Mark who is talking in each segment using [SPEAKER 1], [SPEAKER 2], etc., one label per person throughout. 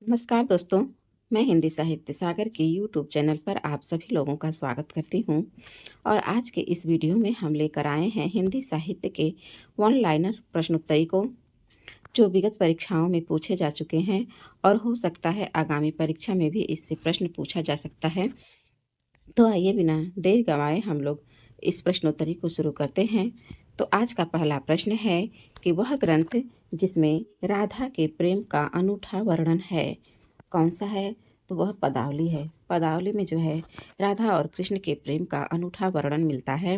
[SPEAKER 1] नमस्कार दोस्तों, मैं हिंदी साहित्य सागर के यूट्यूब चैनल पर आप सभी लोगों का स्वागत करती हूँ। और आज के इस वीडियो में हम लेकर आए हैं हिंदी साहित्य के वन लाइनर प्रश्नोत्तरी को, जो विगत परीक्षाओं में पूछे जा चुके हैं और हो सकता है आगामी परीक्षा में भी इससे प्रश्न पूछा जा सकता है। तो आइए बिना देर गंवाए हम लोग इस प्रश्नोत्तरी को शुरू करते हैं। तो आज का पहला प्रश्न है कि वह ग्रंथ जिसमें राधा के प्रेम का अनूठा वर्णन है कौन सा है? तो वह पदावली है। पदावली में जो है राधा और कृष्ण के प्रेम का अनूठा वर्णन मिलता है।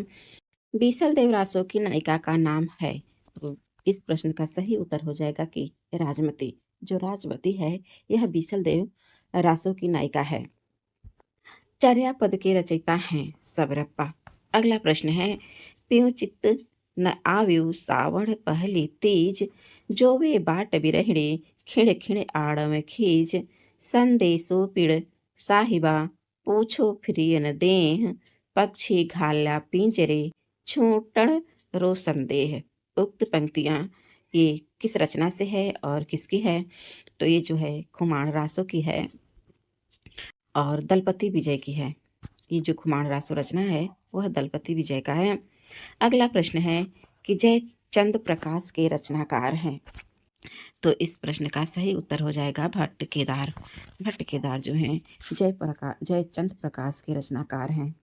[SPEAKER 1] बीसल देवरासो की नायिका का नाम है। तो इस प्रश्न का सही उत्तर हो जाएगा कि राजमती। जो राजमती है यह बीसल देव रासो की नायिका है। चर्या पद के रचयिता हैं सबरप्पा। अगला प्रश्न है प्यों चित्त न आव्यु सावण पहली तीज जो वे बाट बिरहणे खिण खिण आड़म खीज संदेशो पिड़ साहिबा पूछो फिरियन देह पक्षी घाल्या पिंजरे छूटण रो संदेह। उक्त पंक्तियाँ ये किस रचना से है और किसकी है? तो ये जो है खुमाण रासो की है और दलपति विजय की है। ये जो खुमाण रासो रचना है वह दलपति विजय का है। अगला प्रश्न है कि जयचंद प्रकाश के रचनाकार हैं। तो इस प्रश्न का सही उत्तर हो जाएगा भट्ट केदार। भट्ट केदार जो हैं जयचंद प्रकाश के रचनाकार हैं।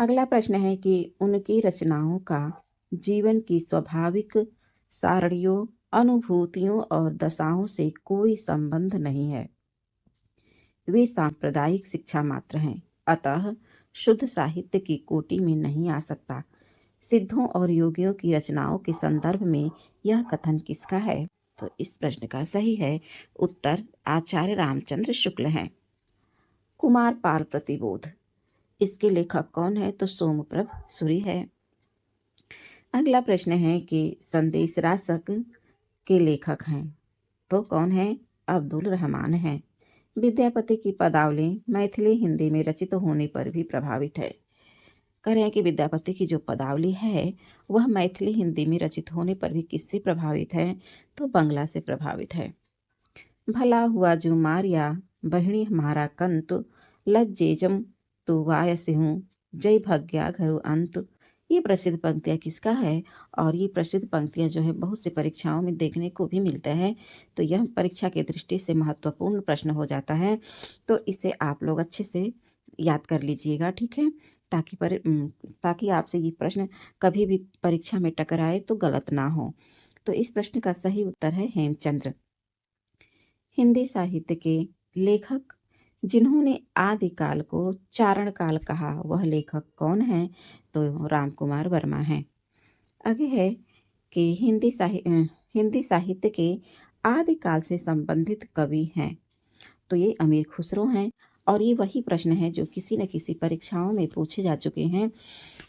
[SPEAKER 1] अगला प्रश्न है कि उनकी रचनाओं का जीवन की स्वाभाविक सारणियों, अनुभूतियों और दशाओं से कोई संबंध नहीं है। वे सांप्रदायिक शिक्षा मात्र हैं, अतः शुद्ध साहित्य की कोटि में नहीं आ सकता। सिद्धों और योगियों की रचनाओं के संदर्भ में यह कथन किसका है? तो इस प्रश्न का सही है उत्तर आचार्य रामचंद्र शुक्ल हैं। कुमार पाल प्रतिबोध, इसके लेखक कौन है? तो सोमप्रभ सूरी है। अगला प्रश्न है कि संदेश रासक के लेखक हैं तो कौन है? अब्दुल रहमान हैं। विद्यापति की पदावली मैथिली हिंदी में रचित होने पर भी प्रभावित है। कह रहे हैं कि विद्यापति की जो पदावली है वह मैथिली हिंदी में रचित होने पर भी किससे प्रभावित है? तो बंगला से प्रभावित है। भला हुआ जो मारिया बहिणी हमारा कंत लज्जेजम तू वायसिहूँ जय भग्या घरु अंत। ये प्रसिद्ध पंक्तियाँ किसका है? और ये प्रसिद्ध पंक्तियाँ जो है बहुत से परीक्षाओं में देखने को भी मिलते हैं। तो यह परीक्षा की दृष्टि से महत्वपूर्ण प्रश्न हो जाता है। तो इसे आप लोग अच्छे से याद कर लीजिएगा, ठीक है, ताकि आपसे ये प्रश्न कभी भी परीक्षा में टकराए तो गलत ना हो। तो इस प्रश्न का सही उत्तर है हेमचंद्र। हिंदी साहित्य के लेखक जिन्होंने आदिकाल को चारण काल कहा वह लेखक कौन है? तो राम कुमार वर्मा हैं। आगे है कि हिंदी साहित्य के आदिकाल से संबंधित कवि हैं तो ये अमीर खुसरो हैं। और ये वही प्रश्न है जो किसी न किसी परीक्षाओं में पूछे जा चुके हैं,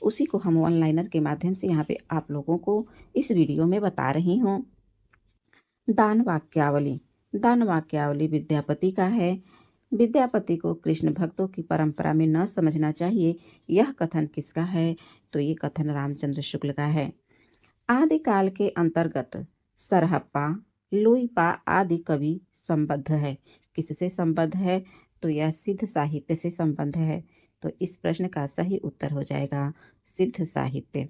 [SPEAKER 1] उसी को हम वन लाइनर के माध्यम से यहाँ पे आप लोगों को इस वीडियो में बता रही हूँ। दान वाक्यावली विद्यापति का है। विद्यापति को कृष्ण भक्तों की परंपरा में न समझना चाहिए, यह कथन किसका है? तो ये कथन रामचंद्र शुक्ल का है। आदिकाल के अंतर्गत सरहप्पा, लुइपा आदि कवि संबद्ध है। किससे संबद्ध है? तो यह सिद्ध साहित्य से संबंध है। तो इस प्रश्न का सही उत्तर हो जाएगा सिद्ध साहित्य।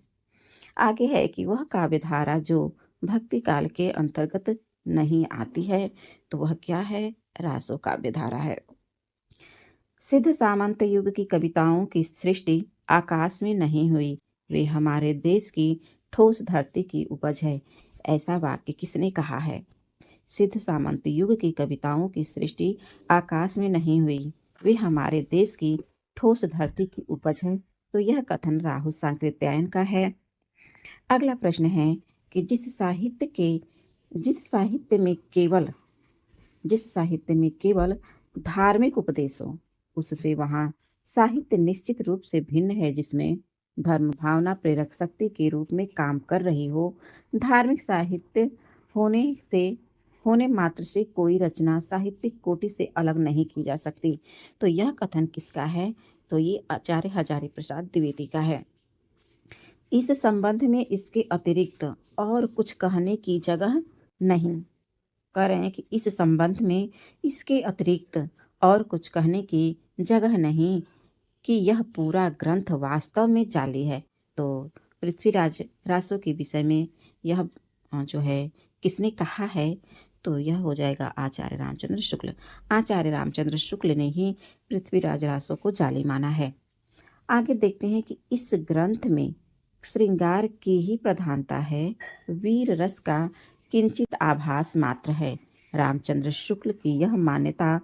[SPEAKER 1] आगे है कि वह काव्यधारा जो भक्ति काल के अंतर्गत नहीं आती है तो वह क्या है? रासो काव्यधारा है। सिद्ध सामंत युग की कविताओं की सृष्टि आकाश में नहीं हुई, वे हमारे देश की ठोस धरती की उपज है। ऐसा वाक्य किसने कहा है? सिद्ध सामंत युग की कविताओं की सृष्टि आकाश में नहीं हुई, वे हमारे देश की ठोस धरती की उपज है। तो यह कथन राहुल सांकृत्यायन का है। अगला प्रश्न है कि जिस साहित्य में केवल धार्मिक उपदेश हो उससे वहाँ साहित्य निश्चित रूप से भिन्न है, जिसमें धर्म भावना प्रेरक शक्ति के रूप में काम कर रही हो। धार्मिक साहित्य होने मात्र से कोई रचना साहित्यिक कोटि से अलग नहीं की जा सकती। तो यह कथन किसका है? तो ये आचार्य हजारी प्रसाद द्विवेदी का है। इस संबंध में इसके अतिरिक्त और कुछ कहने की जगह नहीं। कह रहे हैं कि इस संबंध में इसके अतिरिक्त और कुछ कहने की जगह नहीं कि यह पूरा ग्रंथ वास्तव में जाली है। तो पृथ्वीराज रासो के विषय में यह जो है किसने कहा है, तो यह हो जाएगा आचार्य रामचंद्र शुक्ल। आचार्य रामचंद्र शुक्ल ने ही पृथ्वीराज रासो को जाली माना है। आगे देखते हैं कि इस ग्रंथ में श्रृंगार की ही प्रधानता है, वीर रस का किंचित आभास मात्र है। रामचंद्र शुक्ल की यह मान्यता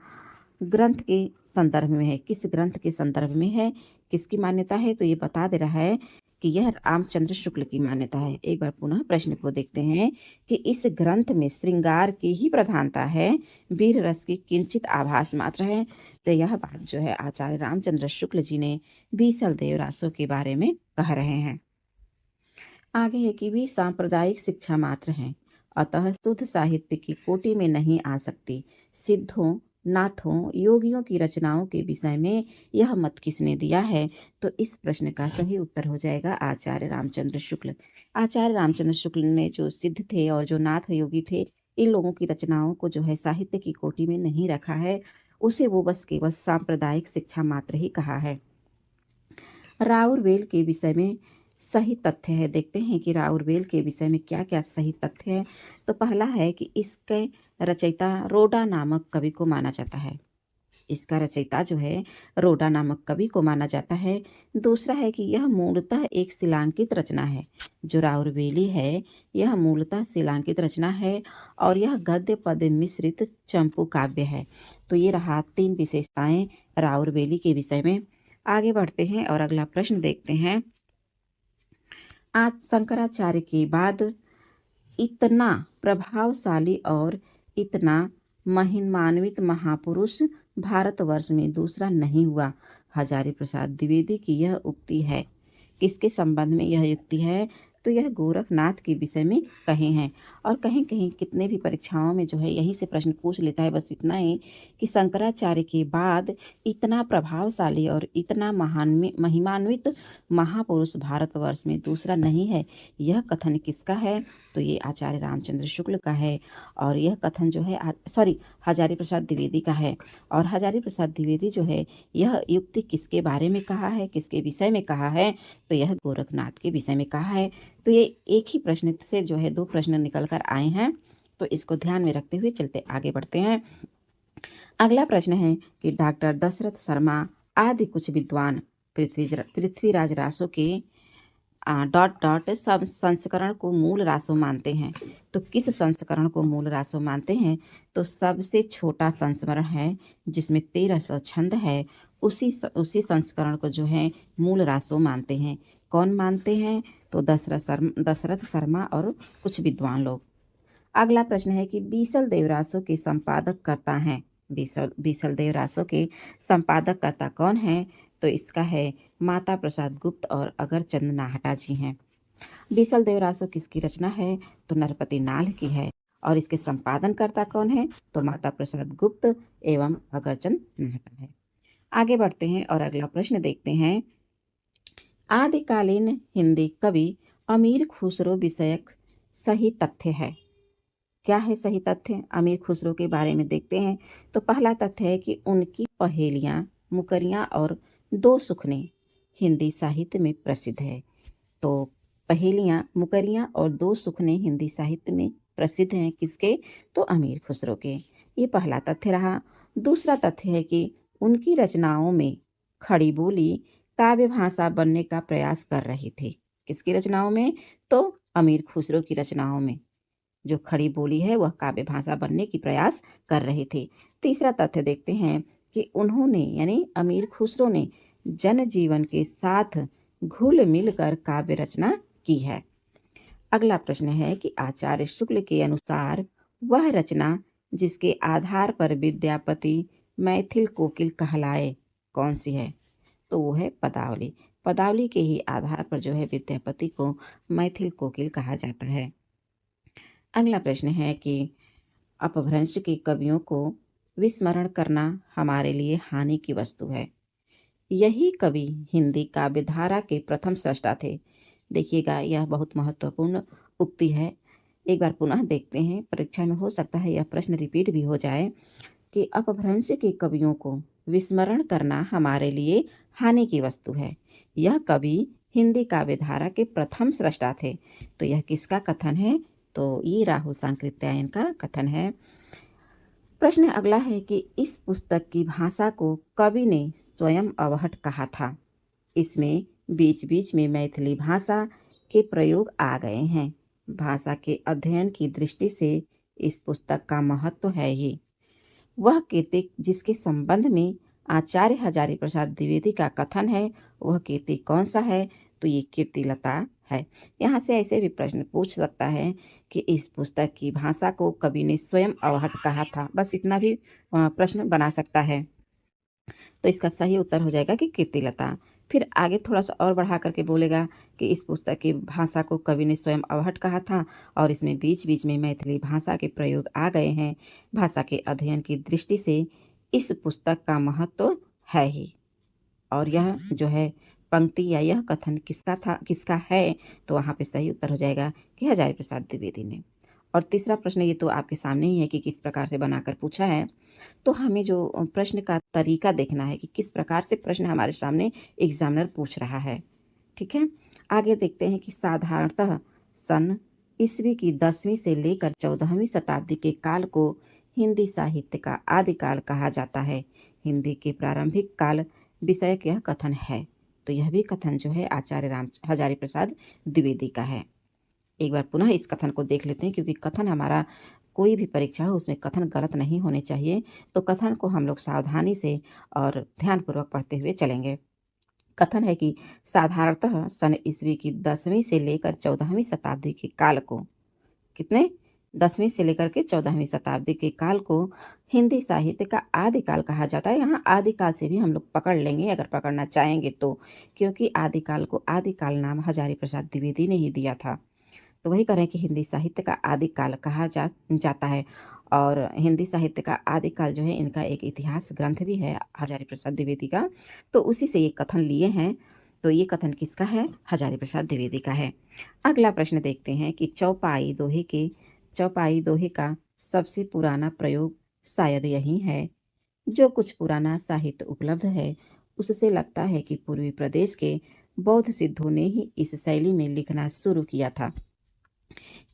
[SPEAKER 1] ग्रंथ के संदर्भ में है। किस ग्रंथ के संदर्भ में है, किसकी मान्यता है, तो ये बता दे रहा है कि यह रामचंद्र शुक्ल की मान्यता है। एक बार पुनः प्रश्न को देखते हैं कि इस ग्रंथ में श्रृंगार की ही प्रधानता है, वीर रस की किंचित आभास मात्र है। तो यह बात जो है आचार्य रामचंद्र शुक्ल जी ने बीसल देव रासो के बारे में कह रहे हैं। आगे है कि वे सांप्रदायिक शिक्षा मात्र हैं, अतः शुद्ध साहित्य की कोटि में नहीं आ सकती। सिद्धों, नाथों, योगियों की रचनाओं के विषय में यह मत किसने दिया है, तो इस प्रश्न का सही उत्तर हो जाएगा आचार्य रामचंद्र शुक्ल। आचार्य रामचंद्र शुक्ल ने जो सिद्ध थे और जो नाथ योगी थे, इन लोगों की रचनाओं को जो है साहित्य की कोटि में नहीं रखा है, उसे वो बस केवल सांप्रदायिक शिक्षा मात्र ही कहा है। राउरवेल के विषय में सही तथ्य है। देखते हैं कि राउरवेल के विषय में क्या क्या सही तथ्य है। तो पहला है कि इसके रचयिता रोडा नामक कवि को माना जाता है। इसका रचयिता जो है रोडा नामक कवि को माना जाता है। दूसरा है कि यह मूलतः एक शिलांकित रचना है। जो राउरवेली है यह मूलतः शिलांकित रचना है और यह गद्य पद्य मिश्रित चंपू काव्य है। तो ये रहा 3 विशेषताएं राउरवेली के विषय में। आगे बढ़ते हैं और अगला प्रश्न देखते हैं। आज शंकराचार्य के बाद इतना प्रभावशाली और इतना महिमान्वित महापुरुष भारतवर्ष में दूसरा नहीं हुआ। हजारी प्रसाद द्विवेदी की यह उक्ति है। किसके संबंध में यह युक्ति है, तो यह गोरखनाथ के विषय में कहे हैं। और कहीं कहीं कितने भी परीक्षाओं में जो है यहीं से प्रश्न पूछ लेता है। बस इतना ही कि शंकराचार्य के बाद इतना प्रभावशाली और इतना महिमान्वित महापुरुष भारतवर्ष में दूसरा नहीं है, यह कथन किसका है, तो ये आचार्य रामचंद्र शुक्ल का है। और यह कथन जो है हजारी प्रसाद द्विवेदी का है। और हजारी प्रसाद द्विवेदी जो है यह युक्ति किसके बारे में कहा है, किसके विषय में कहा है, तो यह गोरखनाथ के विषय में कहा है। तो ये एक ही प्रश्न से जो है 2 प्रश्न निकल कर आए हैं, तो इसको ध्यान में रखते हुए चलते आगे बढ़ते हैं। अगला प्रश्न है कि डॉक्टर दशरथ शर्मा आदि कुछ विद्वान पृथ्वीराज रासो के सब संस्करण को मूल रासो मानते हैं। तो किस संस्करण को मूल रासो मानते हैं, तो सबसे छोटा संस्करण है जिसमें 1300 छंद है, उसी संस्करण को जो है मूल रासो मानते हैं। कौन मानते हैं, तो दशरथ शर्मा और कुछ विद्वान लोग। अगला प्रश्न है कि बीसल देव रासो के संपादक कर्ता हैं। बीसल देव रासो के संपादक कर्ता कौन है, तो इसका है माता प्रसाद गुप्त और अगरचंद नाहटा जी हैं। बीसल देव रासो किसकी रचना है, तो नरपति नाल की है। और इसके संपादनकर्ता कौन है, तो माता प्रसाद गुप्त एवं अगरचंद नाहटा है। आगे बढ़ते हैं और अगला प्रश्न देखते हैं। आदिकालीन हिंदी कवि अमीर खुसरो विषयक सही तथ्य है। क्या है सही तथ्य, अमीर खुसरो के बारे में देखते हैं। तो पहला तथ्य है कि उनकी पहेलियाँ, मुकरियाँ और 2 सुखने हिंदी साहित्य में प्रसिद्ध है। तो पहेलियाँ, मुकरियाँ और 2 सुखने हिंदी साहित्य में प्रसिद्ध हैं। किसके, तो अमीर खुसरो के। ये पहला तथ्य रहा। दूसरा तथ्य है कि उनकी रचनाओं में खड़ी बोली काव्य भाषा बनने का प्रयास कर रही थी। किसकी रचनाओं में, तो अमीर खुसरो की रचनाओं में जो खड़ी बोली है वह काव्य भाषा बनने की प्रयास कर रही थी। तीसरा तथ्य देखते हैं कि उन्होंने यानी अमीर खुसरो ने जनजीवन के साथ घुल मिलकर काव्य रचना की है। अगला प्रश्न है कि आचार्य शुक्ल के अनुसार वह रचना जिसके आधार पर विद्यापति मैथिल कोकिल कहलाए कौन सी है, तो वो है पदावली। पदावली के ही आधार पर जो है विद्यापति को मैथिल कोकिल कहा जाता है। अगला प्रश्न है कि अपभ्रंश के कवियों को विस्मरण करना हमारे लिए हानि की वस्तु है। यही कवि हिंदी काव्यधारा के प्रथम स्रष्टा थे। देखिएगा, यह बहुत महत्वपूर्ण उक्ति है। एक बार पुनः देखते हैं, परीक्षा में हो सकता है यह प्रश्न रिपीट भी हो जाए कि अपभ्रंश के कवियों को विस्मरण करना हमारे लिए हानि की वस्तु है। यह कवि हिंदी काव्यधारा के प्रथम स्रष्टा थे। तो यह किसका कथन है? तो ये राहुल सांकृत्यायन का कथन है। प्रश्न अगला है कि इस पुस्तक की भाषा को कवि ने स्वयं अवहट कहा था। इसमें बीच बीच में मैथिली भाषा के प्रयोग आ गए हैं। भाषा के अध्ययन की दृष्टि से इस पुस्तक का महत्व है ही। वह कीर्ति जिसके संबंध में आचार्य हजारी प्रसाद द्विवेदी का कथन है, वह कीर्ति कौन सा है? तो ये कीर्तिलता है। यहाँ से ऐसे भी प्रश्न पूछ सकता है कि इस पुस्तक की भाषा को कवि ने स्वयं अवहट कहा था। बस इतना भी प्रश्न बना सकता है। तो इसका सही उत्तर हो जाएगा कि कीर्तिलता। फिर आगे थोड़ा सा और बढ़ा करके बोलेगा कि इस पुस्तक की भाषा को कवि ने स्वयं अवहट कहा था और इसमें बीच बीच में मैथिली भाषा के प्रयोग आ गए हैं। भाषा के अध्ययन की दृष्टि से इस पुस्तक का महत्व है ही। और यह जो है पंक्ति या यह कथन किसका है? तो वहाँ पे सही उत्तर हो जाएगा कि हजारी प्रसाद द्विवेदी ने। और तीसरा प्रश्न ये तो आपके सामने ही है कि किस प्रकार से बनाकर पूछा है। तो हमें जो प्रश्न का तरीका देखना है कि किस प्रकार से प्रश्न हमारे सामने एग्जामिनर पूछ रहा है। ठीक है, आगे देखते हैं कि साधारणतः सन ईस्वी की 10वीं से लेकर 14वीं शताब्दी के काल को हिंदी साहित्य का आदिकाल कहा जाता है। हिंदी के प्रारंभिक काल विषयक यह कथन है। तो यह भी कथन जो है आचार्य हजारी प्रसाद द्विवेदी का है। एक बार पुनः इस कथन को देख लेते हैं, क्योंकि कथन हमारा कोई भी परीक्षा हो उसमें कथन गलत नहीं होने चाहिए। तो कथन को हम लोग सावधानी से और ध्यानपूर्वक पढ़ते हुए चलेंगे। कथन है कि साधारणतः सन ईस्वी की 10वीं से लेकर 14वीं शताब्दी के काल को, कितने 10वीं से लेकर के 14वीं शताब्दी के काल को हिंदी साहित्य का आदिकाल कहा जाता है। यहाँ आदिकाल से भी हम लोग पकड़ लेंगे अगर पकड़ना चाहेंगे तो, क्योंकि आदिकाल को आदिकाल नाम हजारी प्रसाद द्विवेदी ने ही दिया था। तो वही कह रहे हैं कि हिंदी साहित्य का आदिकाल कहा जाता है। और हिंदी साहित्य का आदिकाल जो है इनका एक इतिहास ग्रंथ भी है हजारी प्रसाद द्विवेदी का। तो उसी से ये कथन लिए हैं। तो ये कथन किसका है? हजारी प्रसाद द्विवेदी का है। अगला प्रश्न देखते हैं कि चौपाई दोहे का सबसे पुराना प्रयोग शायद यही है। जो कुछ पुराना साहित्य उपलब्ध है उससे लगता है कि पूर्वी प्रदेश के बौद्ध सिद्धों ने ही इस शैली में लिखना शुरू किया था।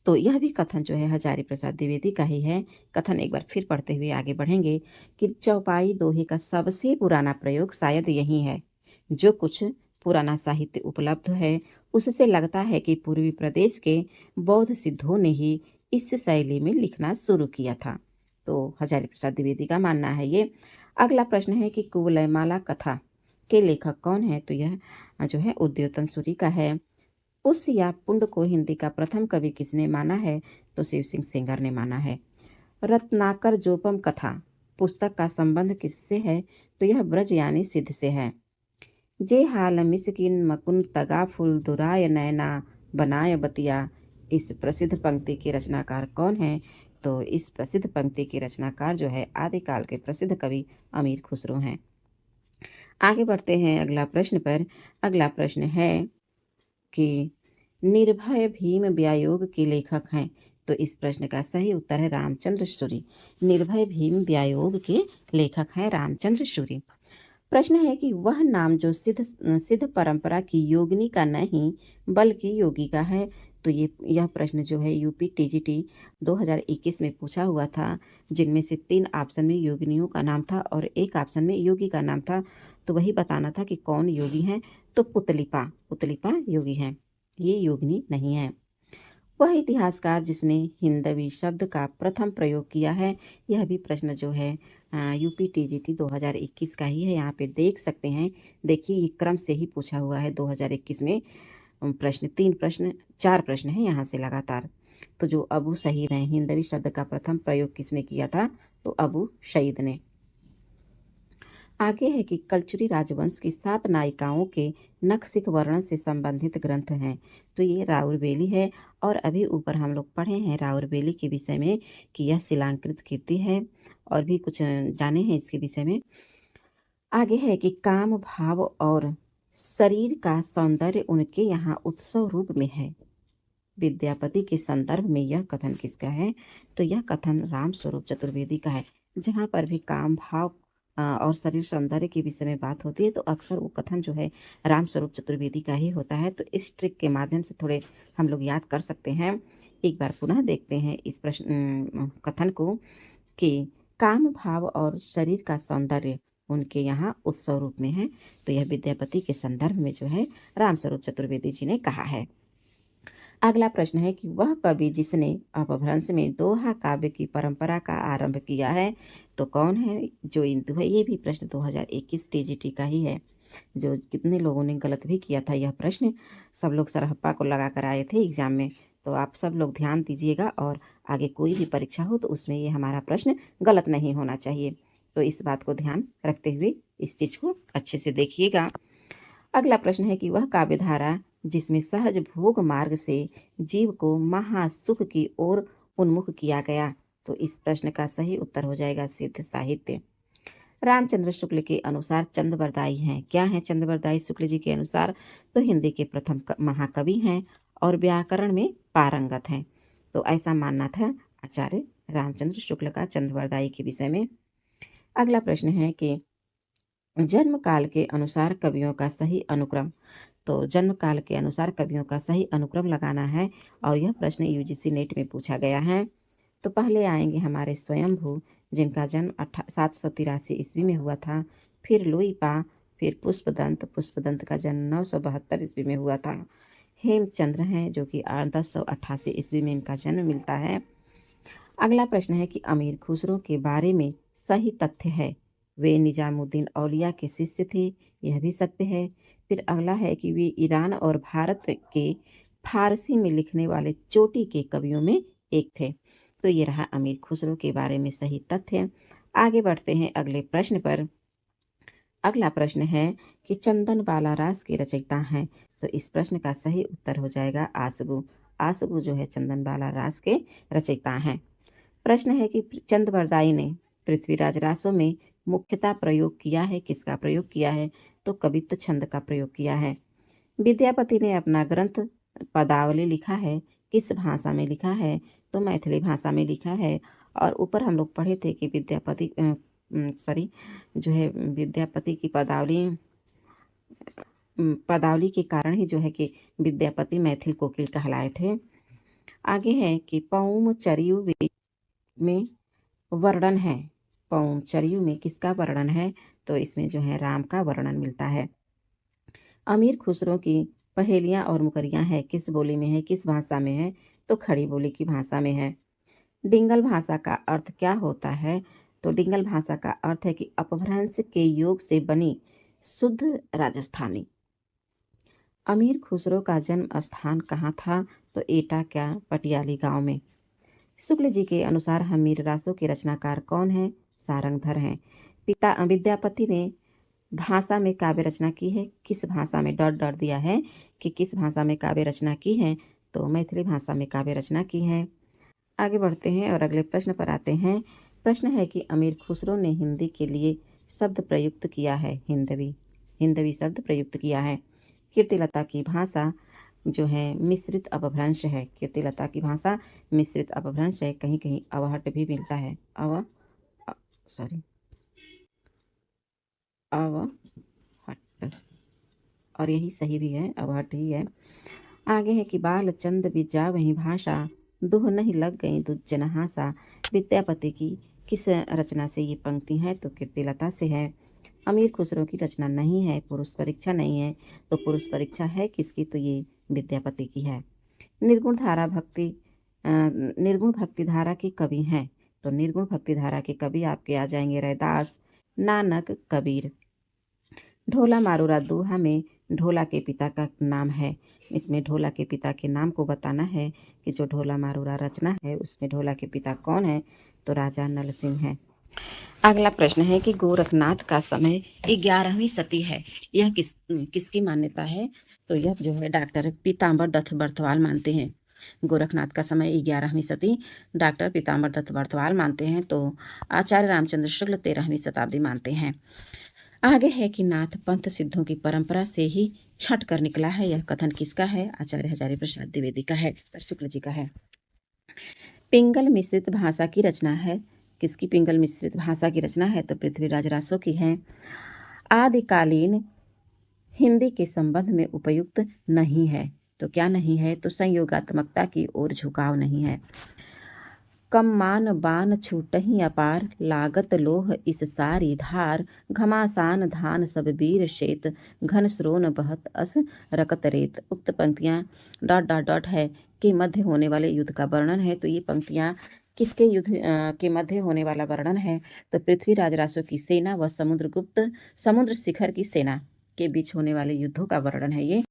[SPEAKER 1] तो यह भी कथन जो है हजारी प्रसाद द्विवेदी का ही है। कथन एक बार फिर पढ़ते हुए आगे बढ़ेंगे कि चौपाई दोहे का सबसे पुराना प्रयोग शायद यही है। जो कुछ पुराना साहित्य उपलब्ध है उससे लगता है कि पूर्वी प्रदेश के बौद्ध सिद्धों ने ही इस शैली में लिखना शुरू किया था। तो हजारी प्रसाद द्विवेदी का मानना है ये। अगला प्रश्न है कि कुवलयमाला कथा के लेखक कौन है? तो यह जो है उद्योतन सूरी का है। उस या पुंड को हिंदी का प्रथम कवि किसने माना है? तो शिव सिंह सेंगर ने माना है। रत्नाकर जोपम कथा पुस्तक का संबंध किससे है? तो यह ब्रज यानी सिद्ध से है। जे हाल मिसकिन मकुन तगा फुल दुराय नैना बनाय बतिया, इस प्रसिद्ध पंक्ति के रचनाकार कौन है? तो इस प्रसिद्ध पंक्ति के रचनाकार जो है आदिकाल के प्रसिद्ध कवि अमीर खुसरो हैं। आगे बढ़ते हैं अगला प्रश्न पर। अगला प्रश्न है कि निर्भय भीम व्यायोग के लेखक हैं। तो इस प्रश्न का सही उत्तर है रामचंद्र सूरी। निर्भय भीम व्यायोग के लेखक हैं रामचंद्र सूरी। प्रश्न है कि वह नाम जो सिद्ध परंपरा की योगिनी का नहीं बल्कि योगी का है। तो यह प्रश्न जो है यूपी टीजीटी 2021 में पूछा हुआ था, जिनमें से 3 ऑप्शन में योगिनियों का नाम था और 1 ऑप्शन में योगी का नाम था। तो वही बताना था कि कौन योगी हैं। तो पुतलिपा योगी हैं, ये योगिनी नहीं है। वह इतिहासकार जिसने हिंदवी शब्द का प्रथम प्रयोग किया है। यह भी प्रश्न जो है यूपी टीजीटी 2021 का ही है। यहाँ पे देख सकते हैं, देखिए ये क्रम से ही पूछा हुआ है 2021 में। प्रश्न 4 प्रश्न है यहाँ से लगातार। तो जो अबू शहीद हैं, हिंदवी शब्द का प्रथम प्रयोग किसने किया था? तो अबू शहीद ने। आगे है कि कलचुरी राजवंश की 7 नायिकाओं के नखशिख वर्णन से संबंधित ग्रंथ हैं। तो ये राउरबेली है। और अभी ऊपर हम लोग पढ़े हैं राउरबेली के विषय में कि यह शिलांकृत कीर्ति है, और भी कुछ जाने हैं इसके विषय में। आगे है कि काम भाव और शरीर का सौंदर्य उनके यहाँ उत्सव रूप में है। विद्यापति के संदर्भ में यह कथन किसका है? तो यह कथन रामस्वरूप चतुर्वेदी का है। जहाँ पर भी काम भाव और शरीर सौंदर्य के विषय में बात होती है तो अक्सर वो कथन जो है रामस्वरूप चतुर्वेदी का ही होता है। तो इस ट्रिक के माध्यम से थोड़े हम लोग याद कर सकते हैं। एक बार पुनः देखते हैं इस कथन को कि काम भाव और शरीर का सौंदर्य उनके यहाँ उत्सव रूप में है। तो यह विद्यापति के संदर्भ में जो है रामस्वरूप चतुर्वेदी जी ने कहा है। अगला प्रश्न है कि वह कवि जिसने अपभ्रंश में दोहा काव्य की परंपरा का आरंभ किया है तो कौन है? जो इंदु है। ये भी प्रश्न 2021 टीजीटी का ही है, जो कितने लोगों ने गलत भी किया था। यह प्रश्न सब लोग सरहप्पा को लगा कर आए थे एग्जाम में। तो आप सब लोग ध्यान दीजिएगा और आगे कोई भी परीक्षा हो तो उसमें ये हमारा प्रश्न गलत नहीं होना चाहिए। तो इस बात को ध्यान रखते हुए इस चीज़ को अच्छे से देखिएगा। अगला प्रश्न है कि वह काव्यधारा जिसमें सहज भोग मार्ग से जीव को महासुख की ओर उन्मुख किया गया। तो इस प्रश्न का सही उत्तर हो जाएगा सिद्ध साहित्य। रामचंद्र शुक्ल के अनुसार चंद्रवरदाई हैं। क्या हैं चंद्रवरदाई शुक्ल जी के अनुसार? तो हिंदी के प्रथम महाकवि हैं और व्याकरण में पारंगत हैं। तो ऐसा मानना था आचार्य रामचंद्र शुक्ल का चंद्रवरदाई के विषय में। अगला प्रश्न है कि जन्म काल के अनुसार कवियों का सही अनुक्रम। तो जन्म काल के अनुसार कवियों का सही अनुक्रम लगाना है और यह प्रश्न यूजीसी नेट में पूछा गया है। तो पहले आएंगे हमारे स्वयंभू, जिनका जन्म 783 ईस्वी में हुआ था। फिर लुईपा, फिर पुष्पदंत का जन्म 972 ईस्वी में हुआ था। हेमचंद्र हैं जो कि 1088 ईस्वी में इनका जन्म मिलता है। अगला प्रश्न है कि अमीर खुसरो के बारे में सही तथ्य है। वे निजामुद्दीन औलिया के शिष्य थे, यह भी सत्य है। फिर अगला है कि वे ईरान और भारत के फारसी में लिखने वाले चोटी के कवियों में एक थे। तो ये रहा अमीर खुसरो के बारे में सही तथ्य। आगे बढ़ते हैं अगले प्रश्न पर। अगला प्रश्न है कि चंदन बाला रास के रचयिता हैं। तो इस प्रश्न का सही उत्तर हो जाएगा आसबू। आसबू जो है चंदन बाला रास के रचयिता हैं। प्रश्न है कि चंद्रवरदाई ने पृथ्वीराज रासों में मुख्यतः प्रयोग किया है। किसका प्रयोग किया है? तो कवित्व छंद का प्रयोग किया है। विद्यापति ने अपना ग्रंथ पदावली लिखा है, किस भाषा में लिखा है? तो मैथिली भाषा में लिखा है। और ऊपर हम लोग पढ़े थे कि विद्यापति की पदावली के कारण ही जो है कि विद्यापति मैथिल कोकिल कहलाए थे। आगे है कि पौम चरियु में वर्णन है। पौम चरियु में किसका वर्णन है? तो इसमें जो है राम का वर्णन मिलता है। अमीर खुसरो की पहेलियाँ और मुकरियाँ है, किस बोली में है, किस भाषा में है? तो खड़ी बोली की भाषा में है। डिंगल भाषा का अर्थ क्या होता है? तो डिंगल भाषा का अर्थ है कि अपभ्रंश के योग से बनी शुद्ध राजस्थानी। अमीर खुसरो का जन्म स्थान कहाँ था? तो एटा क्या पटियाली गांव में। शुक्ल जी के अनुसार हमीर रासों के रचनाकार कौन है? सारंगधर हैं। पिता विद्यापति ने भाषा में काव्य रचना की है, किस भाषा में? डॉट डॉट दिया है कि किस भाषा में काव्य रचना की है। तो मैथिली भाषा में काव्य रचना की है। आगे बढ़ते हैं और अगले प्रश्न पर आते हैं। प्रश्न है कि अमीर खुसरो ने हिंदी के लिए शब्द प्रयुक्त किया है। हिंदवी शब्द प्रयुक्त किया है। कीर्तिलता की भाषा जो है मिश्रित अपभ्रंश है। कीर्तिलता की भाषा मिश्रित अपभ्रंश है। कहीं कहीं अवहट भी मिलता है। अवहट, और यही सही भी है, अवहट ही है। आगे है कि बाल चंद बिजा वही भाषा, दुह नहीं लग गई दुज्जन हासा। विद्यापति की किस रचना से ये पंक्ति है? तो कीर्तिलता से है। अमीर खुसरो की रचना नहीं है, पुरुष परीक्षा नहीं है। तो पुरुष परीक्षा है किसकी? तो ये विद्यापति की है। निर्गुण भक्ति धारा के कवि हैं। तो निर्गुण भक्ति धारा के कवि आपके आ जाएंगे रैदास, नानक, कबीर। ढोला मारूरा दोहा में ढोला के पिता का नाम है। इसमें ढोला के पिता के नाम को बताना है कि जो ढोला मारूरा रचना है उसमें ढोला के पिता कौन है? तो राजा नल सिंह है। अगला प्रश्न है कि गोरखनाथ का समय 11वीं सदी है, यह किसकी मान्यता है? तो यह जो है डॉक्टर पीताम्बर दत्त बर्थवाल मानते हैं। गोरखनाथ का समय 11वीं सदी डॉक्टर पीताम्बर दत्त बर्थवाल मानते हैं। तो आचार्य रामचंद्र शुक्ल 13वीं शताब्दी मानते हैं। आगे है कि नाथ पंथ सिद्धों की परंपरा से ही छट कर निकला है। यह कथन किसका है? आचार्य हजारी प्रसाद द्विवेदी का है, शुक्ल जी का है। पिंगल मिश्रित भाषा की रचना है। किसकी पिंगल मिश्रित भाषा की रचना है? तो पृथ्वीराज रासो की है। आदिकालीन हिंदी के संबंध में उपयुक्त नहीं है। तो क्या नहीं है? तो संयोगात्मकता की ओर झुकाव नहीं है। कम मान बान छूटहि अपार, लागत लोह इस सारी धार, घमासान धान सब वीर शेत, घन स्रोन बहत अस रकत रेत। उक्त पंक्तियाँ डॉट डॉट डॉट है के मध्य होने वाले युद्ध का वर्णन है। तो ये पंक्तियाँ किसके युद्ध के मध्य होने वाला वर्णन है? तो पृथ्वीराज रासो की सेना व समुद्रगुप्त समुद्र शिखर की सेना के बीच होने वाले युद्धों का वर्णन है ये।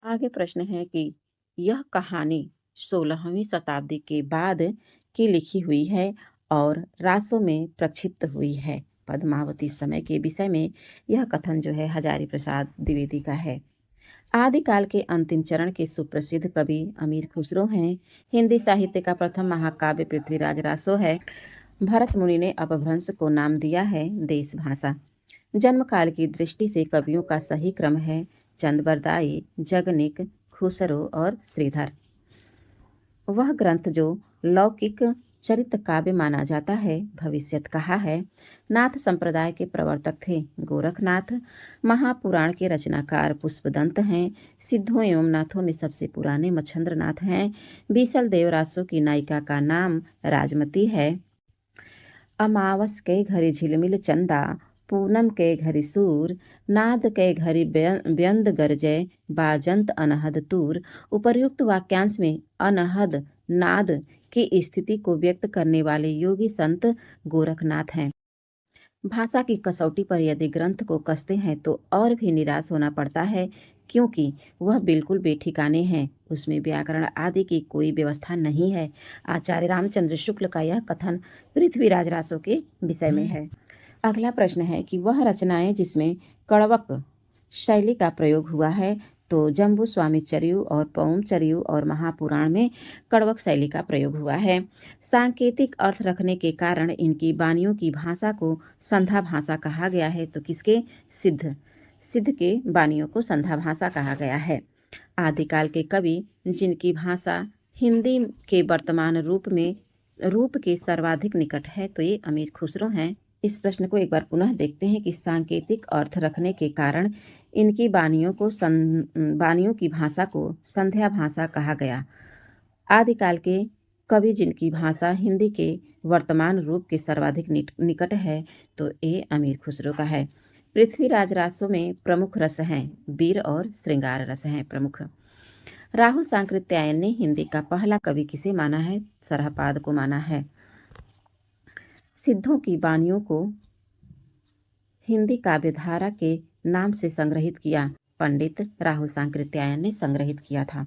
[SPEAKER 1] आगे प्रश्न है कि यह कहानी 16वीं शताब्दी के बाद की लिखी हुई है और रासो में प्रक्षिप्त हुई है। पद्मावती समय के विषय में यह कथन जो है हजारी प्रसाद द्विवेदी का है। आदिकाल के अंतिम चरण के सुप्रसिद्ध कवि अमीर खुसरो हैं। हिंदी साहित्य का प्रथम महाकाव्य पृथ्वीराज रासो है। भरत मुनि ने अपभ्रंश को नाम दिया है देश भाषा। जन्म काल की दृष्टि से कवियों का सही क्रम है चंदबरदाई, जगनिक, खुसरो और श्रीधर। वह ग्रंथ जो लौकिक चरित्र काव्य माना जाता है। भविष्यत कहा है। नाथ संप्रदाय के प्रवर्तक थे गोरखनाथ। महापुराण के रचनाकार पुष्पदंत हैं। सिद्धों एवं नाथों में सबसे पुराने मच्छंद्रनाथ हैं। बीसल देव रासो की नायिका का नाम राजमती है। अमावस के घरी झिलमिल चंदा, पूनम के घरी सूर, नाद के घरी व्यंद गरजय, बाजंत अनहद तूर। उपर्युक्त वाक्यांश में अनहद नाद की स्थिति को व्यक्त करने वाले योगी संत गोरखनाथ हैं। भाषा की कसौटी पर यदि ग्रंथ को कसते हैं तो और भी निराश होना पड़ता है, क्योंकि वह बिल्कुल बेठिकाने हैं। उसमें व्याकरण आदि की कोई व्यवस्था नहीं है। आचार्य रामचंद्र शुक्ल का यह कथन पृथ्वीराज रासो के विषय में है। अगला प्रश्न है कि वह रचनाएं जिसमें कड़वक शैली का प्रयोग हुआ है। तो जम्बू स्वामी चरियु और पौम चरियु और महापुराण में कड़वक शैली का प्रयोग हुआ है। सांकेतिक अर्थ रखने के कारण इनकी वाणियों की भाषा को संध्या भाषा कहा गया है। तो किसके? सिद्ध के वाणियों को संध्या भाषा कहा गया है। आदिकाल के कवि जिनकी भाषा हिंदी के वर्तमान रूप के सर्वाधिक निकट है, तो ये अमीर खुसरो हैं। इस प्रश्न को एक बार पुनः देखते हैं कि सांकेतिक अर्थ रखने के कारण इनकी वाणियों की भाषा को संध्या भाषा कहा गया। आदिकाल के कवि जिनकी भाषा हिंदी के वर्तमान रूप के सर्वाधिक निकट है, तो ये अमीर खुसरो का है। पृथ्वीराज रासो में प्रमुख रस हैं वीर और श्रृंगार रस हैं प्रमुख। राहुल सांकृत्यायन ने हिंदी का पहला कवि किसे माना है? सरहपाद को माना है। सिद्धों की वाणियों को हिंदी काव्यधारा के नाम से संग्रहित किया पंडित राहुल सांकृत्यायन ने संग्रहित किया था।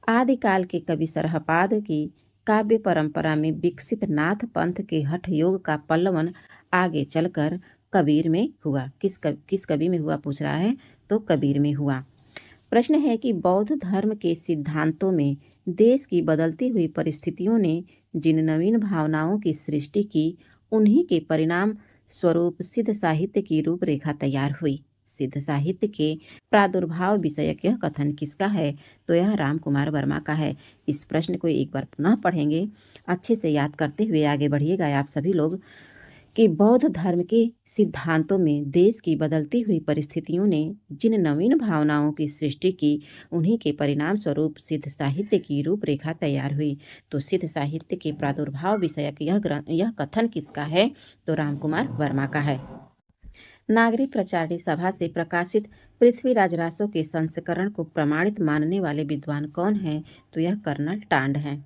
[SPEAKER 1] आदिकाल के कवि सरहपाद की काव्य परंपरा में विकसित नाथ पंथ के हठ योग का पल्लवन आगे चलकर कबीर में हुआ। किस कवि में हुआ पूछ रहा है? तो कबीर में हुआ। प्रश्न है कि बौद्ध धर्म के सिद्धांतों में देश की बदलती हुई परिस्थितियों ने जिन नवीन भावनाओं की सृष्टि की, उन्हीं के परिणाम स्वरूप सिद्ध साहित्य की रूपरेखा तैयार हुई। सिद्ध साहित्य के प्रादुर्भाव विषयक यह कथन किसका है? तो यह राम कुमार वर्मा का है। इस प्रश्न को एक बार पुनः पढ़ेंगे, अच्छे से याद करते हुए आगे बढ़िएगा आप सभी लोग। कि बौद्ध धर्म के सिद्धांतों में देश की बदलती हुई परिस्थितियों ने जिन नवीन भावनाओं की सृष्टि की, उन्हीं के परिणाम स्वरूप सिद्ध साहित्य की रूपरेखा तैयार हुई। तो सिद्ध साहित्य के प्रादुर्भाव विषयक यह कथन किसका है? तो रामकुमार वर्मा का है। नागरिक प्रचारणी सभा से प्रकाशित पृथ्वीराज रासो के संस्करण को प्रमाणित मानने वाले विद्वान कौन हैं? तो यह कर्नल टांड हैं।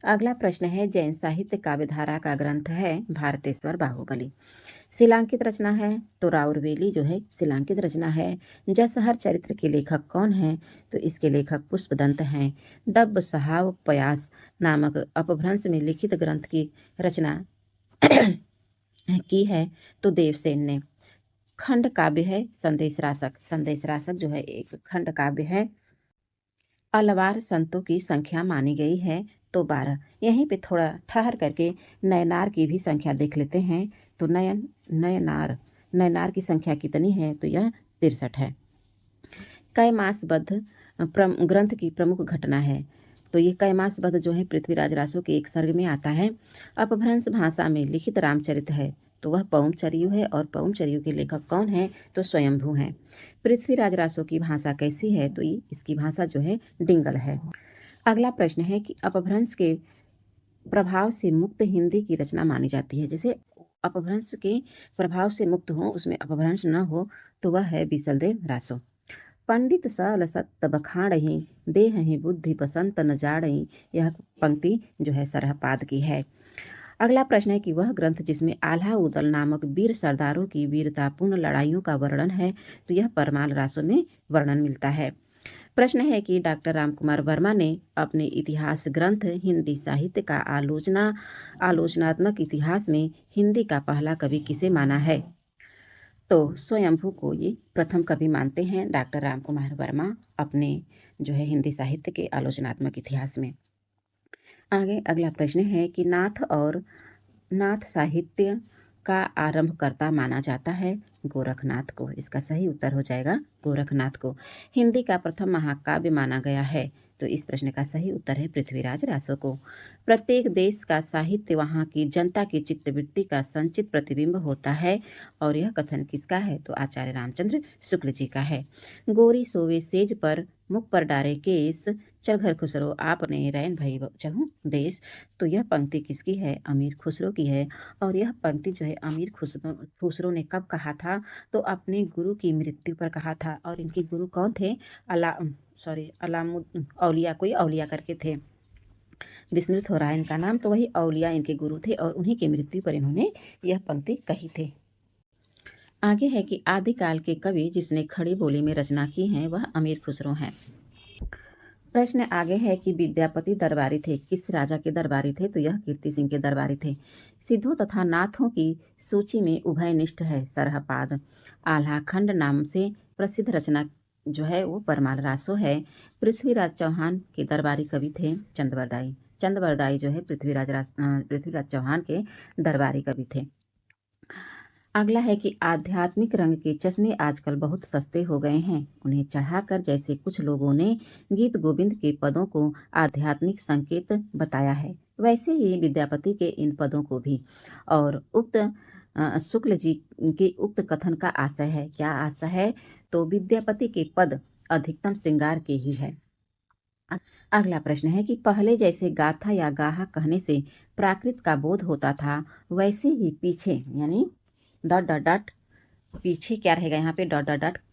[SPEAKER 1] अगला प्रश्न है जैन साहित्य काव्यधारा का ग्रंथ है भारतेश्वर बाहुबली। शिलांकित रचना है तो राउरवेली जो है शिलांकित रचना है। जसहर चरित्र के लेखक कौन हैं? तो इसके लेखक पुष्पदंत हैं। दब्ब सहाव पयास नामक अपभ्रंश में लिखित ग्रंथ की रचना की है तो देवसेन ने। खंड काव्य है संदेश रासक जो है एक खंड काव्य है। अलवार संतों की संख्या मानी गई है तो 12। यहीं पे थोड़ा ठहर करके नयनार की भी संख्या देख लेते हैं। तो नयनार की संख्या कितनी है? तो यह 63 है। कैमासबद्ध ग्रंथ की प्रमुख घटना है। तो ये कैमासबद्ध जो है पृथ्वीराज रासो के एक सर्ग में आता है। अपभ्रंश भाषा में लिखित रामचरित है। तो वह पौमचरियु है और पौमचरियु के लेखक कौन है? तो स्वयंभू हैं। पृथ्वीराज रासो की भाषा कैसी है? तो ये इसकी भाषा जो है डिंगल है। अगला प्रश्न है कि अपभ्रंश के प्रभाव से मुक्त हिंदी की रचना मानी जाती है। जैसे अपभ्रंश के प्रभाव से मुक्त हो, उसमें अपभ्रंश न हो, तो वह है बीसलदेव रासो। पंडित सल सत्त बखाड़ही देहहि बुद्धि बसंत न जाड़ही, यह पंक्ति जो है सरहपाद की है। अगला प्रश्न है कि वह ग्रंथ जिसमें आल्हा उदल नामक वीर सरदारों की वीरतापूर्ण लड़ाइयों का वर्णन है, तो यह परमाल रासो में वर्णन मिलता है। प्रश्न है कि डॉक्टर रामकुमार वर्मा ने अपने इतिहास ग्रंथ हिंदी साहित्य का आलोचनात्मक इतिहास में हिंदी का पहला कवि किसे माना है? तो स्वयंभू को ये प्रथम कवि मानते हैं डॉक्टर रामकुमार वर्मा अपने जो है हिंदी साहित्य के आलोचनात्मक इतिहास में। आगे अगला प्रश्न है कि नाथ साहित्य का आरंभकर्ता माना जाता है गोरखनाथ को। इसका सही उत्तर हो जाएगा गोरखनाथ को। हिंदी का प्रथम महाकाव्य माना गया है। तो इस प्रश्न का सही उत्तर है पृथ्वीराज रासो को। प्रत्येक देश का साहित्य वहाँ की जनता की चित्तवृत्ति का संचित प्रतिबिंब होता है, और यह कथन किसका है? तो आचार्य रामचंद्र शुक्ल जी का है। गोरी सोवे सेज पर मुख पर डारे केस, चल घर खुसरो आपने रैन भई चहु देश। तो यह पंक्ति किसकी है? अमीर खुसरो की है। और यह पंक्ति जो है अमीर खुसरो ने कब कहा था? तो अपने गुरु की मृत्यु पर कहा था। और इनके गुरु कौन थे? औलिया, कोई औलिया करके थे, विस्मृत हो रहा है इनका नाम। तो वही औलिया इनके गुरु थे और उन्हीं की मृत्यु पर इन्होंने यह पंक्ति कही थी। आगे है कि आदिकाल के कवि जिसने खड़ी बोली में रचना की है वह अमीर खुसरो हैं। प्रश्न आगे है कि विद्यापति दरबारी थे, किस राजा के दरबारी थे? तो यह कीर्ति सिंह के दरबारी थे। सिद्धों तथा नाथों की सूची में उभयनिष्ठ है सरहपाद। आल्हा खंड नाम से प्रसिद्ध रचना जो है वो परमाल रासो है। पृथ्वीराज चौहान के दरबारी कवि थे चंदबरदाई जो है पृथ्वीराज चौहान के दरबारी कवि थे। अगला है कि आध्यात्मिक रंग के चश्मे आजकल बहुत सस्ते हो गए हैं, उन्हें चढ़ाकर जैसे कुछ लोगों ने गीत गोविंद के पदों को आध्यात्मिक संकेत बताया है, वैसे ही विद्यापति के इन पदों को भी। और उक्त शुक्ल जी के उक्त कथन का आशय है, क्या आशय है? तो विद्यापति के पद अधिकतम श्रृंगार के ही है। अगला प्रश्न है कि पहले जैसे गाथा या गाहा कहने से प्राकृत का बोध होता था, वैसे ही पीछे यानी ... पीछे क्या रहेगा यहाँ पे? ...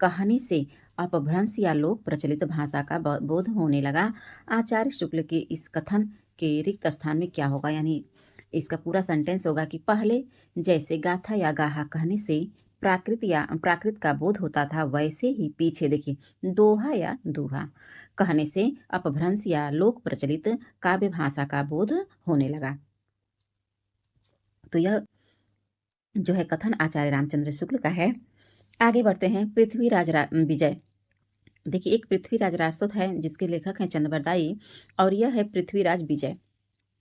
[SPEAKER 1] कहानी से अपभ्रंश या लोक प्रचलित भाषा का बोध होने लगा। आचार्य शुक्ल के इस कथन के रिक्त स्थान में क्या होगा? यानी इसका पूरा सेंटेंस होगा कि पहले जैसे गाथा या गाहा कहने से प्राकृत का बोध होता था, वैसे ही पीछे देखिए दोहा या दूहा कहने से अपभ्रंश या लोक प्रचलित काव्य भाषा का बोध होने लगा। तो यह जो है कथन आचार्य रामचंद्र शुक्ल का है। आगे बढ़ते हैं। पृथ्वीराज विजय, देखिए एक पृथ्वीराज रासो है जिसके लेखक हैं चंदबरदाई, और यह है पृथ्वीराज विजय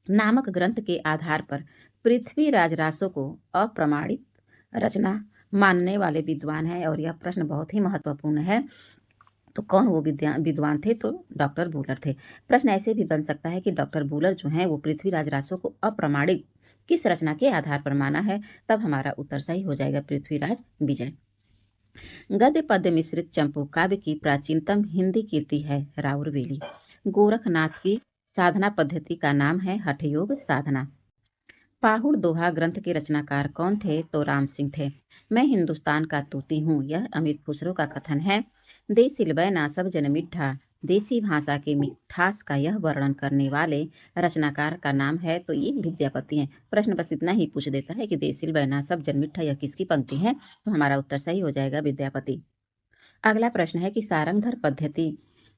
[SPEAKER 1] नामक ग्रंथ के आधार पर पृथ्वीराज रासो को अप्रमाणित रचना मानने वाले विद्वान हैं। और यह प्रश्न बहुत ही महत्वपूर्ण है। तो कौन वो विद्वान थे? तो डॉक्टर बूलर थे। प्रश्न ऐसे भी बन सकता है कि डॉक्टर बूलर जो हैं वो पृथ्वीराज रासो को अप्रमाणिक किस रचना के आधार पर माना है? तब हमारा उत्तर सही हो जाएगा पृथ्वीराज विजय। गद्य पद्य मिश्रित चंपू काव्य की प्राचीनतम हिंदी कीर्ति है राउरवेली। गोरखनाथ की साधना पद्धति का नाम है हठयोग साधना। पाहुड़ दोहा ग्रंथ के रचनाकार कौन थे? तो राम सिंह थे। मैं हिंदुस्तान का तूती हूँ, यह अमित खुसरो का कथन है। दे सिलवै ना सब जन मिठा, देसी भाषा के मिठास का यह वर्णन करने वाले रचनाकार का नाम है, तो ये विद्यापति हैं। प्रश्न बस इतना ही पूछ देता है कि देसिल बैना सब जन मिठा यह किसकी पंक्ति है? तो हमारा उत्तर सही हो जाएगा विद्यापति। अगला प्रश्न है कि सारंगधर पद्धति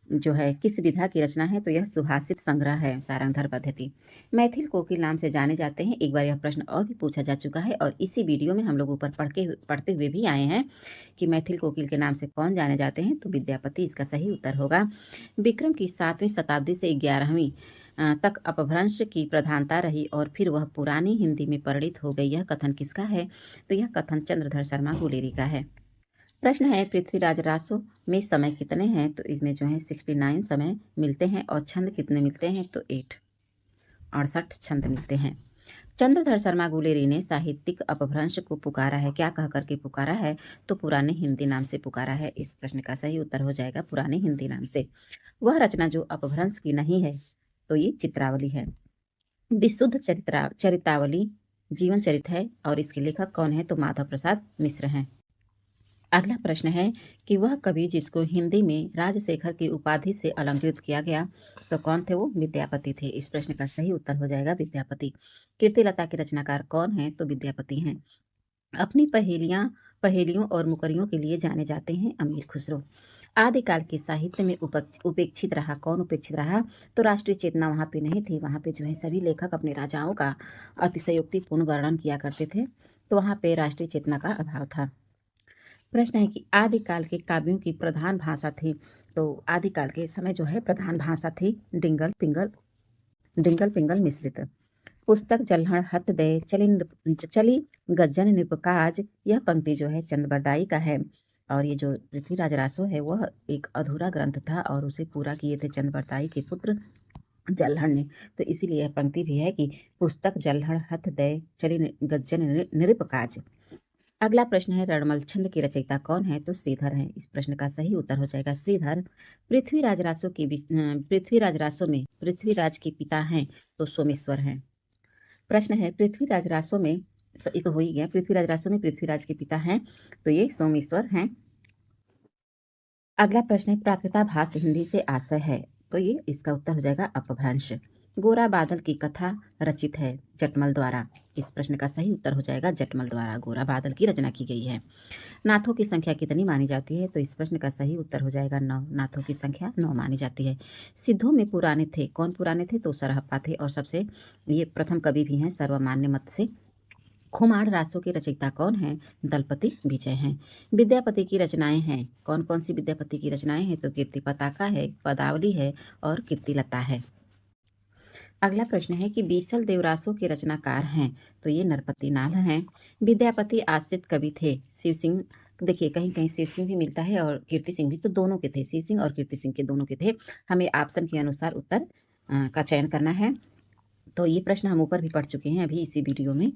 [SPEAKER 1] जो है किस विधा की रचना है? तो यह सुभाषित संग्रह है सारंगधर पद्धति। मैथिल कोकिल नाम से जाने जाते हैं। एक बार यह प्रश्न और भी पूछा जा चुका है और इसी वीडियो में हम लोग ऊपर पढ़ते हुए भी आए हैं कि मैथिल कोकिल के नाम से कौन जाने जाते हैं? तो विद्यापति इसका सही उत्तर होगा। विक्रम की 7वीं शताब्दी से 11वीं तक अपभ्रंश की प्रधानता रही और फिर वह पुरानी हिंदी में परिणित हो गई। यह कथन किसका है? तो यह कथन चंद्रधर शर्मा गुलेरी का है। प्रश्न है, पृथ्वीराज रासो में समय कितने हैं? तो इसमें जो है 69 समय मिलते हैं। और छंद कितने मिलते हैं? तो 68 छंद मिलते हैं। चंद्रधर शर्मा गुलेरी ने साहित्यिक अपभ्रंश को पुकारा है। क्या कह करके पुकारा है? तो पुराने हिंदी नाम से पुकारा है। इस प्रश्न का सही उत्तर हो जाएगा पुराने हिंदी नाम से। वह रचना जो अपभ्रंश की नहीं है तो ये चित्रावली है। विशुद्ध चरितावली जीवन चरित है और इसके लेखक कौन है? तो माधव प्रसाद मिश्र हैं। अगला प्रश्न है कि वह कवि जिसको हिंदी में राजशेखर की उपाधि से अलंकृत किया गया तो कौन थे? वो विद्यापति थे। इस प्रश्न का सही उत्तर हो जाएगा विद्यापति। कीर्तिलता के रचनाकार कौन है? तो विद्यापति हैं। अपनी पहेलियों और मुकरियों के लिए जाने जाते हैं अमीर खुसरो। आदिकाल के साहित्य में उपेक्षित रहा। कौन उपेक्षित रहा? तो राष्ट्रीय चेतना वहाँ पे नहीं थी। वहाँ पे जो है सभी लेखक अपने राजाओं का अतिशयोक्तिपूर्ण वर्णन किया करते थे, तो वहाँ पे राष्ट्रीय चेतना का अभाव था। प्रश्न है कि आदिकाल के काव्यों की प्रधान भाषा थी। तो आदिकाल के समय जो है प्रधान भाषा थी डिंगल पिंगल मिश्रित। पुस्तक जल्हड़ हत दे चली गज्जन निपकाज, यह पंक्ति जो है चंद बरदाई का है। और ये जो पृथ्वीराज रासो है वह एक अधूरा ग्रंथ था और उसे पूरा किए थे चंद बरदाई के पुत्र जल्हड़ ने। तो इसीलिए यह पंक्ति भी है कि पुस्तक जल्हड़ हथ दे चली गज्जन निरपकाज। अगला प्रश्न है, रणमल छंद की रचयिता कौन है? तो श्रीधर हैं। इस प्रश्न का सही उत्तर हो जाएगा श्रीधर। पृथ्वीराज रासो में पृथ्वीराज के पिता हैं तो सोमेश्वर हैं। प्रश्न है, पृथ्वीराज रासो में, ये तो हो ही गया, पृथ्वीराज रासो में पृथ्वीराज के पिता हैं तो ये सोमेश्वर हैं। अगला प्रश्न है, प्राकृताभास हिंदी से आशय है तो ये इसका उत्तर हो जाएगा अपभ्रंश। गोरा बादल की कथा रचित है जटमल द्वारा। इस प्रश्न का सही उत्तर हो जाएगा जटमल द्वारा गोरा बादल की रचना की गई है। नाथों की संख्या कितनी मानी जाती है? तो इस प्रश्न का सही उत्तर हो जाएगा 9। नाथों की संख्या 9 मानी जाती है। सिद्धों में पुराने थे। कौन पुराने थे? तो सरहप्पा थे और सबसे ये प्रथम कवि भी हैं सर्वमान्य मत से। खुमार रासों के रचयिता कौन हैं? दलपति विजय हैं। विद्यापति की रचनाएं हैं। कौन कौन सी विद्यापति की रचनाएं हैं? तो कीर्ति पताका है, पदावली है और कीर्तिलता है। अगला प्रश्न है कि बीसल देवरासों के रचनाकार हैं तो ये नरपति नाल हैं। विद्यापति आश्रित कवि थे। शिव सिंह, देखिए कहीं कहीं शिव सिंह भी मिलता है और कीर्ति सिंह भी, तो दोनों के थे, शिव सिंह और कीर्ति सिंह के दोनों के थे। हमें ऑप्शन के अनुसार उत्तर का चयन करना है। तो ये प्रश्न हम ऊपर भी पढ़ चुके हैं अभी इसी वीडियो में।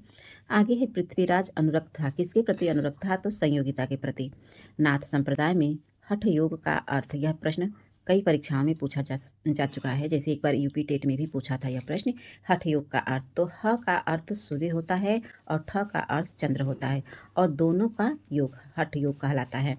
[SPEAKER 1] आगे है, पृथ्वीराज अनुरक्त था। किसके प्रति अनुरक्त था? तो संयोगिता के प्रति। नाथ संप्रदाय में हठ योग का अर्थ, यह प्रश्न कई परीक्षाओं में पूछा जा चुका है। जैसे एक बार यूपी टेट में भी पूछा था यह प्रश्न। हठ योग का अर्थ, तो ह का अर्थ सूर्य होता है और ठ का अर्थ चंद्र होता है और दोनों का योग हठ योग कहलाता है।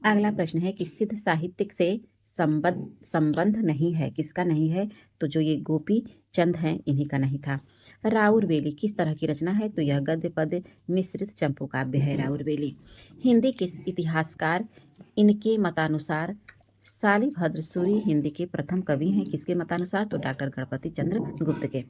[SPEAKER 1] अगला प्रश्न है कि सिद्ध साहित्यिक से संबंध नहीं है। किसका नहीं है? तो जो ये गोपी चंद हैं इन्हीं का नहीं था। राउर बेली किस तरह की रचना है? तो यह गद्य पद मिश्रित चंपू काव्य है राउर बेली। हिंदी के इतिहासकार इनके मतानुसार शालिभद्र सूरी हिंदी के प्रथम कवि हैं। किसके मतानुसार? तो डॉक्टर गणपति चंद्र गुप्त के।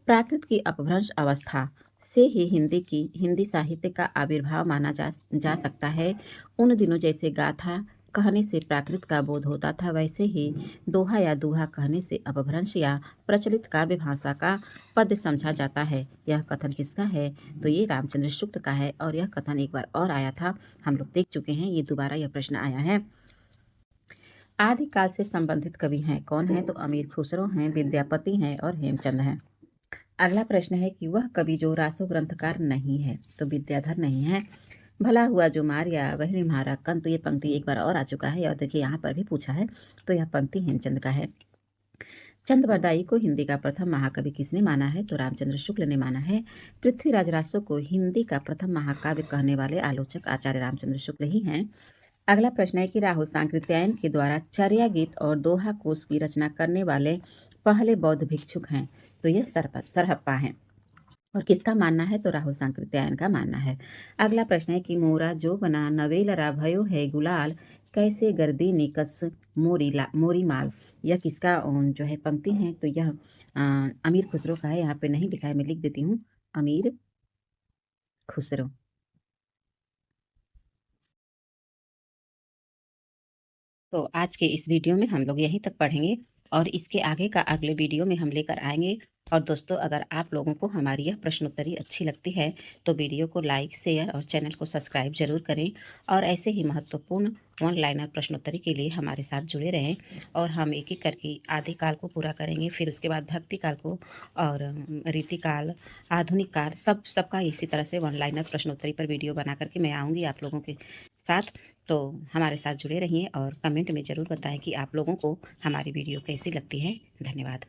[SPEAKER 1] प्राकृत की अपभ्रंश अवस्था से ही हिंदी साहित्य का आविर्भाव माना जा सकता है। उन दिनों जैसे गाथा कहने से प्राकृत का बोध होता था, वैसे ही दोहा या दूहा कहने से अपभ्रंश या प्रचलित काव्य भाषा का पद समझा जाता है। यह कथन किसका है? तो ये रामचंद्र शुक्ल का है और यह कथन एक बार और आया था, हम लोग देख चुके हैं, ये दोबारा यह प्रश्न आया है। आदिकाल से संबंधित कवि हैं। कौन है? तो अमीर खुसरो हैं, विद्यापति हैं और हेमचंद हैं। अगला प्रश्न है कि वह कवि जो रासो ग्रंथकार नहीं है, तो विद्याधर नहीं है। भला हुआ जो मारिया वही मारा कन, तो ये पंक्ति एक बार और आ चुका है और देखिए यहाँ पर भी पूछा है, तो यह पंक्ति हेमचंद का है। चंद बरदाई को हिंदी का प्रथम महाकवि किसने माना है? तो रामचंद्र शुक्ल ने माना है। पृथ्वीराज रासो को हिंदी का प्रथम महाकाव्य कहने वाले आलोचक आचार्य रामचंद्र शुक्ल ही हैं। अगला प्रश्न है कि राहुल सांकृत्यायन के द्वारा चर्या गीत और दोहा कोश की रचना करने वाले पहले बौद्ध भिक्षुक हैं। तो यह सरहप्पा हैं और किसका मानना है? तो राहुल सांकृत्यायन का मानना है। अगला प्रश्न है कि मोरा जो बना नवेलरा भयो है गुलाल, कैसे गर्दी निकस मोरी माल, यह किसका जो है पंक्ति है? तो यह अमीर खुसरो का है। यहाँ पे नहीं लिखा है, मैं लिख देती हूँ, अमीर खुसरो। तो आज के इस वीडियो में हम लोग यहीं तक पढ़ेंगे। और इसके आगे का अगले वीडियो में हम लेकर आएंगे। और दोस्तों, अगर आप लोगों को हमारी यह प्रश्नोत्तरी अच्छी लगती है तो वीडियो को लाइक, शेयर और चैनल को सब्सक्राइब जरूर करें। और ऐसे ही महत्वपूर्ण वन लाइनर प्रश्नोत्तरी के लिए हमारे साथ जुड़े रहें। और हम एक एक करके आदि काल को पूरा करेंगे, फिर उसके बाद भक्ति काल को, और रीतिकाल, आधुनिक काल, सबका इसी तरह से वन लाइनर प्रश्नोत्तरी पर वीडियो बना करके मैं आऊँगी आप लोगों के साथ। तो हमारे साथ जुड़े रहिए और कमेंट में ज़रूर बताएं कि आप लोगों को हमारी वीडियो कैसी लगती है। धन्यवाद।